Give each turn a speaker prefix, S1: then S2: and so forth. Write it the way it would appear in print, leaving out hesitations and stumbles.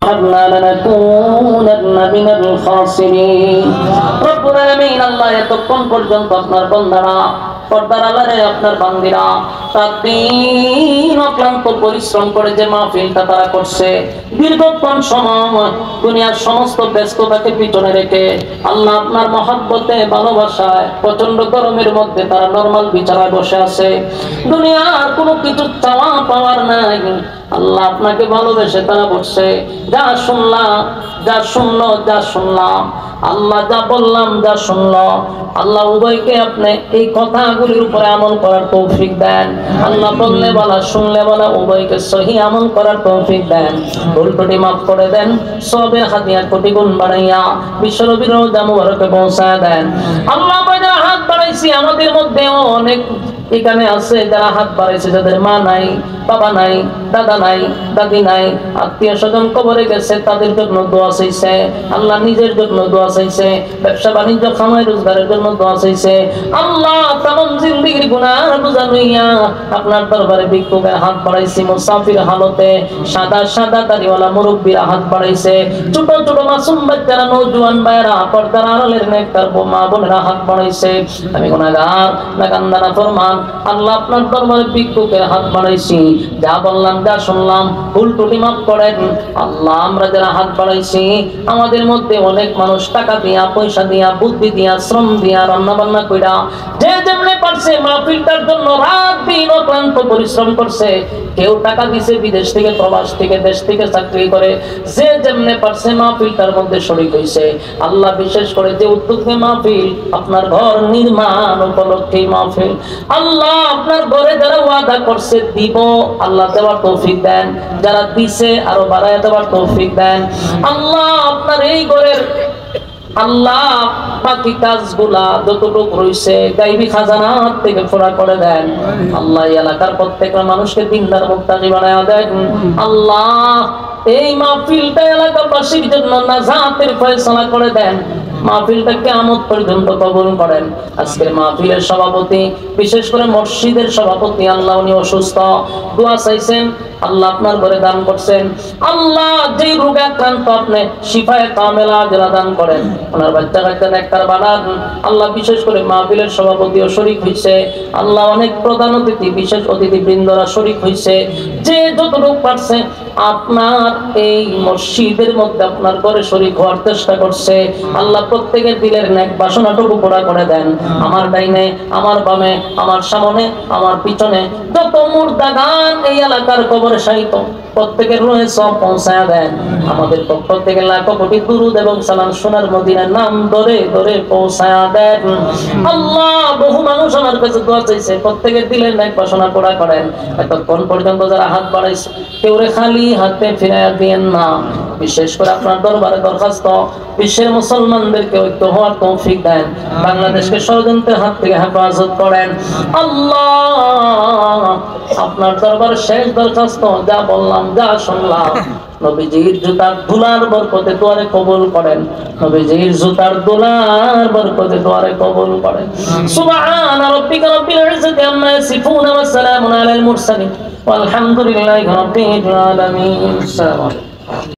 S1: وأخذنا لنكونن من الخاسرين رب العالمين الله يتقن পর্যন্ত আপনার বান্দারা পর্দার আড়ালে আপনার বান্দিরা সারাদিন অক্লান্ত পরিশ্রম করে যে মাহফিলটা তারা করছে দীর্ঘক্ষণ সময় দুনিয়ার সমস্ত ব্যস্ততাকে পিছনে রেখে আল্লাহ আপনার মহব্বতে ভালোবাসায় প্রচন্ড গরমের মধ্যে তারা নরমাল বিছানায় বসে আছে দুনিয়ার কোনো কিছু চাওয়া পাওয়ার নাই আল্লাহ আপনাকে ভালোবেসে তারা বসছে যা শুনলাম আল্লাহ যা বললাম যা শুনলো আল্লাহ উভয়কে আপনি এই কথাগুলির উপরে আমল করার তৌফিক দেন আল্লাহ বললে বলা শুনলে বলা উভয়কে সহি আমল করার তৌফিক দেন ভুল ত্রুটি মাফ করে দেন সবের হাদিয়া কোটি গুণ বাড়াইয়া বিশ্বনবীর রওজা মুবারকে পৌঁছায় দেন আল্লাহ আমাদের হাত বাড়াইছি আমাদের মধ্যেও অনেক এখানে আছে যারা হাত বাড়াইছে যাদের মা নাই বাবা নাই দাদা নাই দাদি নাই আত্মীয় স্বজন কবরে গেছে তাদের জন্য দোয়া চাইছে আল্লাহ নিজের জন্য দোয়া চাইছে ব্যবসা বাণিজ্য খামাই রোজগারের জন্য দোয়া চাইছে আল্লাহ তামাম জিন্দেগির গুনাহ বোঝা লইয়া আপনার দরবারে ভিক্ষুকের হাত বাড়াইছি মুসাফির হালতে সাদা দাড়িওয়ালা মুরব্বীরা হাত বাড়াইছে ছোট ছোট মাসুম বাচ্চারা নওজোয়ান ভাইরা পর্দার আড়ালের নেককার মা বোনেরা হাত বাড়াইছে আমি গুনাহগার নাকান্দানা ফরমান আল্লাহ আপনার দরবারে ভিক্ষুকের হাত বাড়াইছি যা বললাম যা শুনলাম ভুল ত্রুটি মাফ করেন আল্লাহ আমরা যারা হাত বাড়াইছি আমাদের মধ্যে অনেক মানুষ টাকা দিয়া পয়সা দিয়া বুদ্ধি দিয়া শ্রম দিয়া রান্না বান্না কইরা যে যেমনে পারছে মাহফিলটার জন্য রাত দিন অক্লান্ত পরিশ্রম করছে কেউ টাকা দিছে বিদেশ থেকে প্রবাস থেকে দেশ থেকে চাকরি করে যে যেমনে পারছে মাহফিলটার মধ্যে শরীক হইছে আল্লাহ বিশেষ করে যে উদ্যোগে মাহফিল আপনার ঘর নির্মাণ উপলক্ষে মাহফিল আল্লাহ আপনার ঘরে যারা ওয়াদা করছে দিব আল্লাহ দেওয়ার তৌফিক দেন যারা দিছে আরো বাড়ায় দেওয়ার তৌফিক দেন আল্লাহ আপনার এই ঘরের আল্লাহ বাকি কাজগুলা যতটুকু রয়েছে গায়বী খাজানা থেকে পুরা করে দেন আল্লাহ এলাকার প্রত্যেকটা মানুষকে দিনদার মুত্তাকি বানায়া দেন আল্লাহ এই মাহফিলটা এলাকাবাসীর জন্য নাজাতের ফয়সালা করে দেন মাহফিলটা কিয়ামত পর্যন্ত কবুল করেন আজকের মাহফিলের সভাপতি বিশেষ করে মসজিদের সভাপতি আল্লাহ উনি অসুস্থ দোয়া চাইছেন আল্লাহ আপনার ঘরে দান করছেন আল্লাহ যেই রোগে আক্রান্ত আপনি শিফায়ে কামেলা আজরা দান করেন ওনার বাচ্চা কাচ্চা নেককার বানান আল্লাহ বিশেষ করে মাহফিলের সভাপতিও শরীক হইছে আল্লাহ অনেক প্রধান অতিথি বিশেষ অতিথি বৃন্দরা শরীক হইছে যে যতটুকু পারছে আপনার এই মসজিদের মধ্যে আপনার ঘরে শরীক হওয়ার চেষ্টা করছে আল্লাহ প্রত্যেকের দিলের নেক বাসনাটুকু পুরা করে দেন আমার ডাইনে আমার বামে আমার সামনে আমার পিছনে যত মুর্দাগান এই এলাকার কবরে শায়িত প্রত্যেকের রুহে সব পৌঁছায়া দেন আমাদের পক্ষ থেকে লাখো কোটি দুরুদ এবং সালাম সোনার মদিনার নাম ধরে ধরে পৌঁছায়া দেন আল্লাহ বহু মানুষ আমার কাছে দোয়া চাইছে প্রত্যেকের দিলের নেক বাসনা পুরা করেন এতক্ষণ পর্যন্ত যারা হাত বাড়াইছে কেউ রে খালি হাতে ফিরাইয়া দিয়েন না বিশেষ করে আপনার দরবারে দরখাস্ত বিশ্বের মুসলমানদেরকে ঐক্য হওয়ার তৌফিক দেন বাংলাদেশকে ষড়যন্ত্রের হাত থেকে হেফাজত করেন আল্লাহ আপনার দরবারে শেষ দরখাস্ত যা বললাম যা শুনলাম নবীজির জুতার দুলার বরকতে দুয়ারে কবুল করেন নবীজির জুতার দুলার বরকতে দুয়ারে কবুল করেন সুবহান রাব্বিকা রাব্বিল ইজ্জাতি আম্মা ইয়াসিফুন ওয়া সালামুন আলাল মুরসালিন ওয়ালহামদুলিল্লাহি রাব্বিল আলামিন।